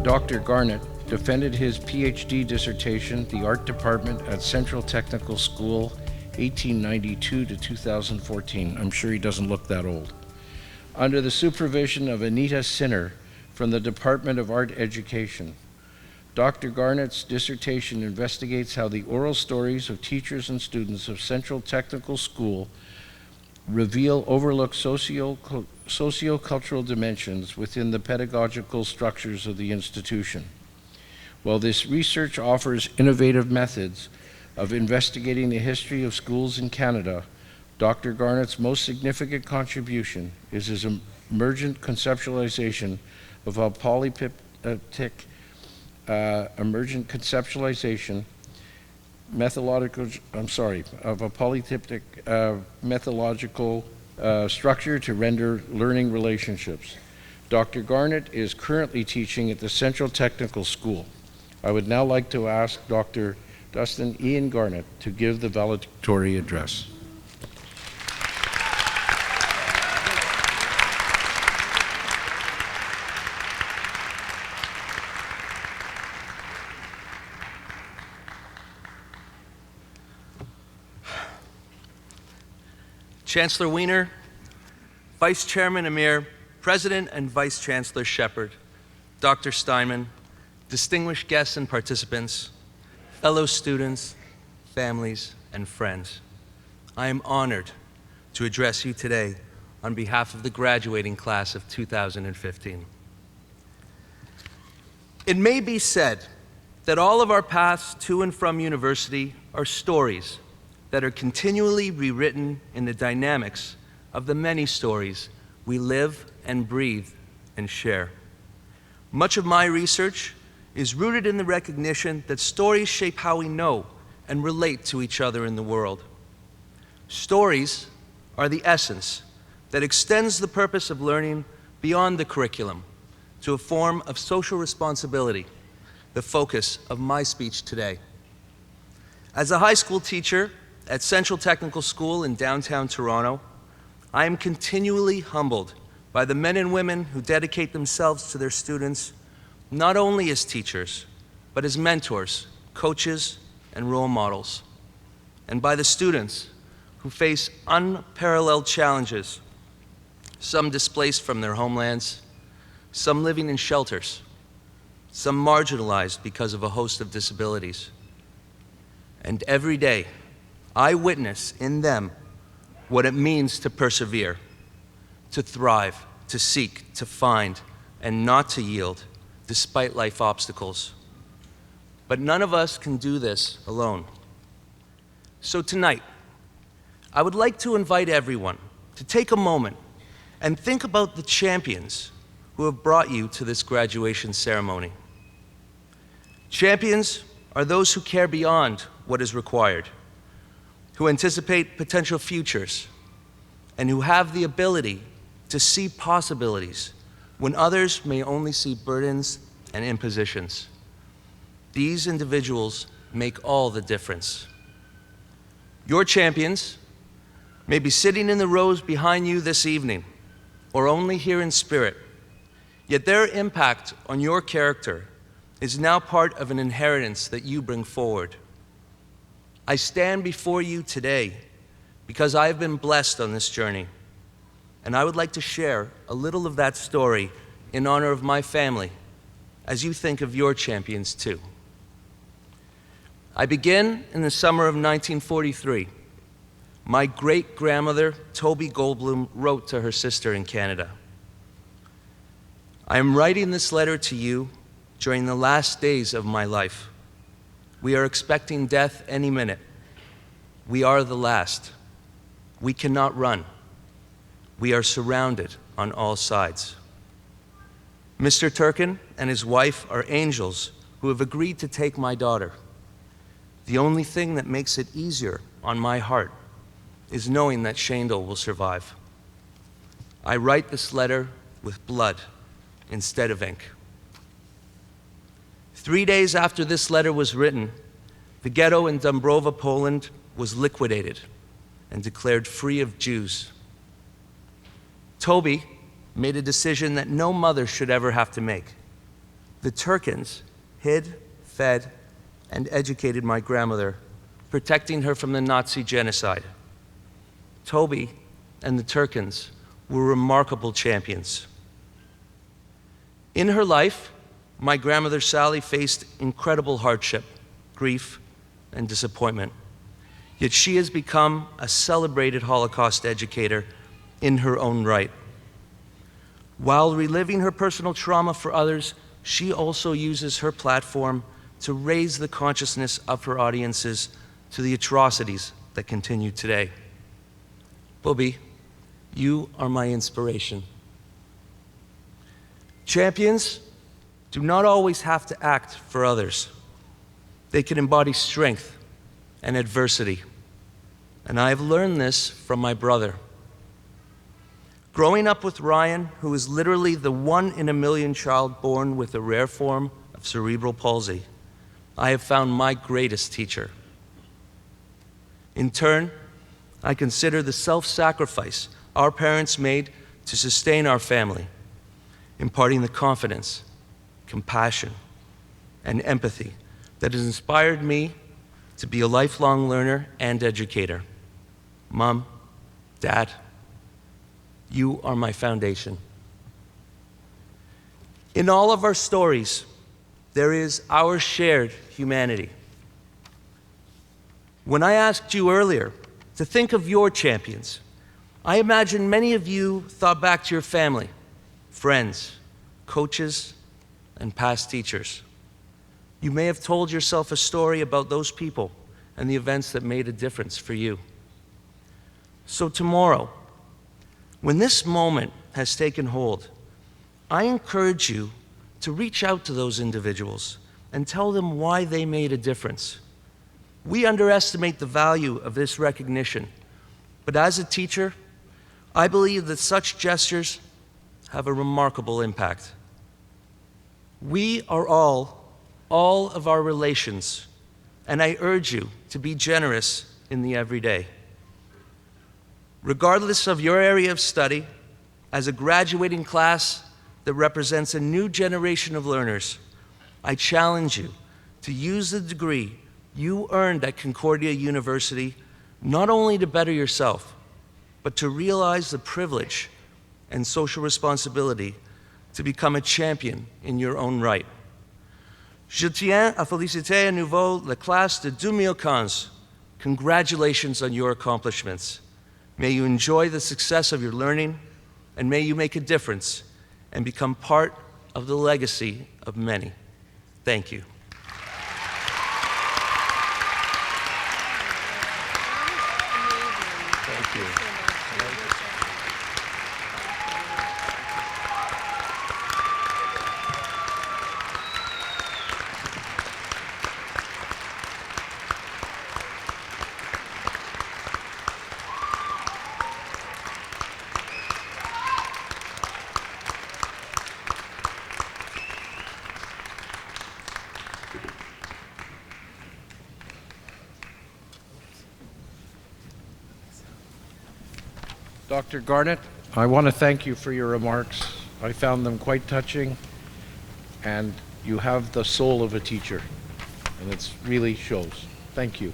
Dr. Garnet defended his PhD dissertation, the Art Department at Central Technical School, 1892 to 2014. I'm sure he doesn't look that old. Under the supervision of Anita Sinner from the Department of Art Education. Dr. Garnet's dissertation investigates how the oral stories of teachers and students of Central Technical School reveal overlooked socio-cultural dimensions within the pedagogical structures of the institution. While this research offers innovative methods of investigating the history of schools in Canada, Dr. Garnet's most significant contribution is his emergent conceptualization of a polyptych emergent conceptualization methodological, of a polyptych methodological structure to render learning relationships. Dr. Garnet is currently teaching at the Central Technical School. I would now like to ask Dr. Dustin Ian Garnet to give the valedictorian address. Chancellor Wiener, Vice Chairman Amir, President and Vice Chancellor Shepard, Dr. Steinman, distinguished guests and participants, fellow students, families, and friends. I am honored to address you today on behalf of the graduating class of 2015. It may be said that all of our paths to and from university are stories that are continually rewritten in the dynamics of the many stories we live and breathe and share. Much of my research is rooted in the recognition that stories shape how we know and relate to each other in the world. Stories are the essence that extends the purpose of learning beyond the curriculum to a form of social responsibility, the focus of my speech today. As a high school teacher at Central Technical School in downtown Toronto, I am continually humbled by the men and women who dedicate themselves to their students, not only as teachers, but as mentors, coaches, and role models, and by the students who face unparalleled challenges, some displaced from their homelands, some living in shelters, some marginalized because of a host of disabilities. And every day, I witness in them what it means to persevere, to thrive, to seek, to find, and not to yield, despite life obstacles. But none of us can do this alone. So tonight, I would like to invite everyone to take a moment and think about the champions who have brought you to this graduation ceremony. Champions are those who care beyond what is required, who anticipate potential futures, and who have the ability to see possibilities when others may only see burdens and impositions. These individuals make all the difference. Your champions may be sitting in the rows behind you this evening, or only here in spirit, yet their impact on your character is now part of an inheritance that you bring forward. I stand before you today because I have been blessed on this journey, and I would like to share a little of that story in honor of my family as you think of your champions too. I begin in the summer of 1943. My great-grandmother, Toby Goldblum, wrote to her sister in Canada. I am writing this letter to you during the last days of my life. We are expecting death any minute. We are the last. We cannot run. We are surrounded on all sides. Mr. Turkin and his wife are angels who have agreed to take my daughter. The only thing that makes it easier on my heart is knowing that Shandel will survive. I write this letter with blood instead of ink. 3 days after this letter was written, the ghetto in Dąbrowa, Poland was liquidated and declared free of Jews. Toby made a decision that no mother should ever have to make. The Turkins hid, fed, and educated my grandmother, protecting her from the Nazi genocide. Toby and the Turkins were remarkable champions. In her life, my grandmother Sally faced incredible hardship, grief, and disappointment. Yet she has become a celebrated Holocaust educator in her own right. While reliving her personal trauma for others, she also uses her platform to raise the consciousness of her audiences to the atrocities that continue today. Bobby, you are my inspiration. Champions do not always have to act for others. They can embody strength and adversity. And I have learned this from my brother. Growing up with Ryan, who is literally the 1 in a million child born with a rare form of cerebral palsy, I have found my greatest teacher. In turn, I consider the self-sacrifice our parents made to sustain our family, imparting the confidence, compassion, and empathy that has inspired me to be a lifelong learner and educator. Mom, Dad, you are my foundation. In all of our stories, there is our shared humanity. When I asked you earlier to think of your champions, I imagine many of you thought back to your family, friends, coaches, and past teachers. You may have told yourself a story about those people and the events that made a difference for you. So tomorrow, when this moment has taken hold, I encourage you to reach out to those individuals and tell them why they made a difference. We underestimate the value of this recognition, but as a teacher, I believe that such gestures have a remarkable impact. We are all of our relations, and I urge you to be generous in the everyday. Regardless of your area of study, as a graduating class that represents a new generation of learners, I challenge you to use the degree you earned at Concordia University not only to better yourself, but to realize the privilege and social responsibility to become a champion in your own right. Je tiens à féliciter à nouveau la classe de 2015. Congratulations on your accomplishments. May you enjoy the success of your learning, and may you make a difference and become part of the legacy of many. Thank you. Thank you. Dr. Garnet, I want to thank you for your remarks. I found them quite touching, and you have the soul of a teacher, and it really shows. Thank you.